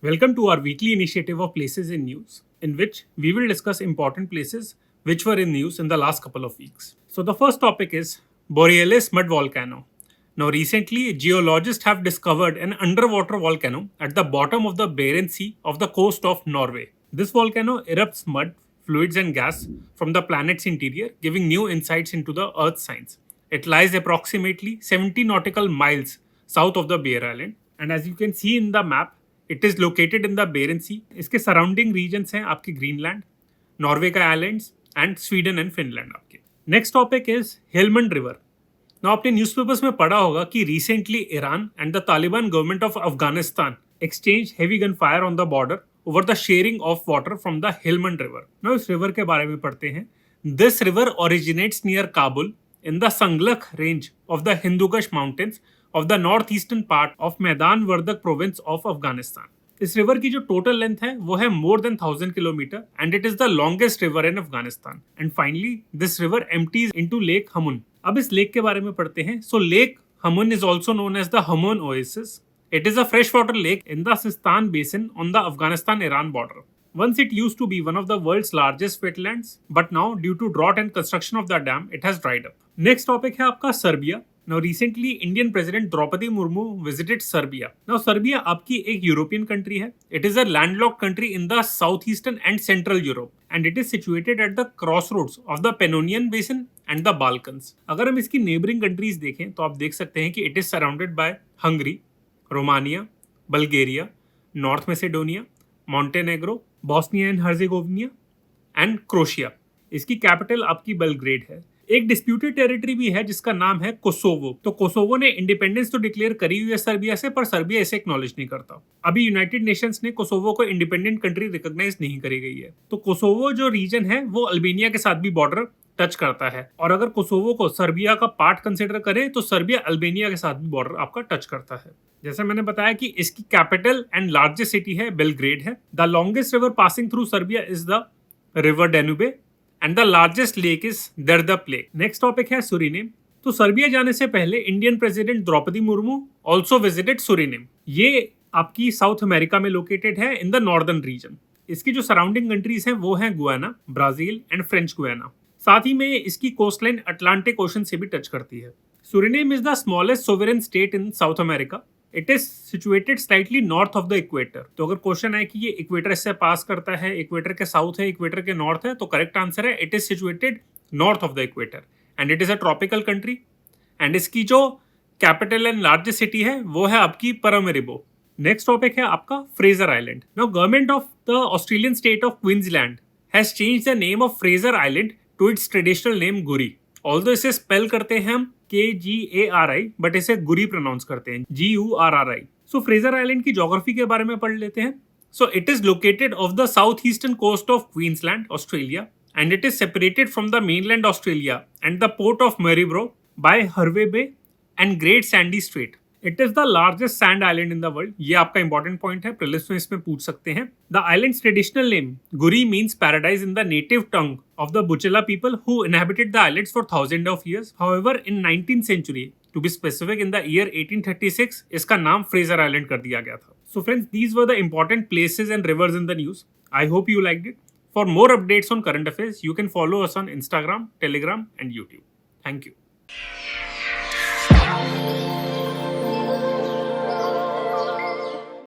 Welcome to our weekly initiative of Places in News, in which we will discuss important places which were in news in the last couple of weeks. So, the first topic is Borealis mud volcano. Now, recently, geologists have discovered an underwater volcano at the bottom of the Barents Sea of the coast of Norway. This volcano erupts mud, fluids, and gas from the planet's interior, giving new insights into the Earth's science. It lies approximately 70 nautical miles south of the Bear Island, and as you can see in the map, it is located in the Barents sea. इसके surrounding regions हैं आपके Greenland, Norway का islands and Sweden and Finland आपके. Next topic is Helmand river. Now आपने newspapers में पढ़ा होगा कि recently Iran and the Taliban government of Afghanistan exchange heavy gun fire on the border over the sharing of water from the Helmand river. Now इस river के बारे में पढ़ते हैं. This river originates near Kabul in the Sanglak range of the Hindu Kush Mountains of the northeastern part of Maidan Wardak province of Afghanistan. इस river की जो total length है वो है more than 1000 kilometre and it is the longest river in Afghanistan. And finally this river empties into lake Hamun. अब इस lake के बारे में पढ़ते हैं. So lake Hamun is also known as the Hamun oasis. It is a fresh water lake in the Sistan basin on the अफगानिस्तान-Iran border. Once it used to be one of the world's largest wetlands, but now due to drought and construction of the dam, it has dried up. Next topic है आपका Serbia. Now recently Indian President Draupadi Murmu visited Serbia. Now Serbia आपकी एक European country है. It is a landlocked country in the southeastern and central Europe, and it is situated at the crossroads of the Pannonian Basin and the Balkans. अगर हम इसकी neighboring countries देखें तो आप देख सकते हैं कि it is surrounded by Hungary, Romania, Bulgaria, North Macedonia, Montenegro, Bosnia and Herzegovina and crochet. इसकी कैपिटल आपकी बेलग्रेड है. एक डिस्प्यूटेड टेरिटरी भी है जिसका नाम है कोसोवो. तो कोसोवो ने इंडिपेंडेंस तो डिक्लेयर करी हुई है सर्बिया से, पर सर्बिया इसे एक्नॉलेज नहीं करता. अभी यूनाइटेड नेशंस ने कोसोवो को इंडिपेंडेंट कंट्री रिकॉग्नाइज नहीं करी गई है. तो कोसोवो जो रीजन है वो अल्बेनिया के साथ भी बॉर्डर टच करता है, और अगर कोसोवो को सर्बिया का पार्ट कंसिडर करे तो सर्बिया अल्बेनिया के साथ भी बॉर्डर आपका टच करता है. जैसे मैंने बताया कि इसकी कैपिटल एंड लार्जेस्ट सिटी है बेलग्रेड है. The longest river passing through Serbia is the river Danube and the largest lake is Djerdap lake. Next topic है सुरीनेम. तो सर्बिया जाने से पहले Indian president Droupadi Murmu also visited Suriname. ये आपकी south America में लोकेटेड है इन द नॉर्दर्न रीजन. इसकी जो सराउंडिंग कंट्रीज हैं वो हैं Guyana, Brazil and French Guiana. साथ ही में इसकी कोस्टलाइन अटलांटिक ओशन से भी टच करती है. Suriname is the smallest sovereign state in South America. It is situated slightly north of the equator. तो अगर क्वेश्चन है कि ये इक्वेटर से पास करता है, इक्वेटर के साउथ है, इक्वेटर के नॉर्थ है, तो करेक्ट आंसर है it is situated north of the equator and it is a tropical country. And इसकी जो कैपिटल एंड लार्जेस्ट सिटी है वो है आपकी परमेरिबो. नेक्स्ट टॉपिक है आपका Fraser Island. Now government of the Australian state of Queensland has change the name of Fraser Island to its traditional name K'gari. Although इसे spell करते हैं हम KGARI, बट इसे गुरी प्रोनाउंस करते हैं GURRI. सो फ्रेजर आइलैंड की geography के बारे में पढ़ लेते हैं. So it is located off the south eastern coast of Queensland, Australia, and it is separated from the mainland Australia and the port of Maryborough by Hervey Bay and Great Sandy Strait. It is the largest sand island in the world. ये आपका important point है, prelims में इसमें पूछ सकते हैं. The island's traditional name K'gari means paradise in the native tongue of the Buchela people who inhabited the islands for thousands of years. However, in 19th century, to be specific, in the year 1836, इसका नाम Fraser Island कर दिया गया था. So friends, these were the important places and rivers in the news. I hope you liked it. For more updates on current affairs, you can follow us on Instagram, Telegram, and YouTube. Thank you.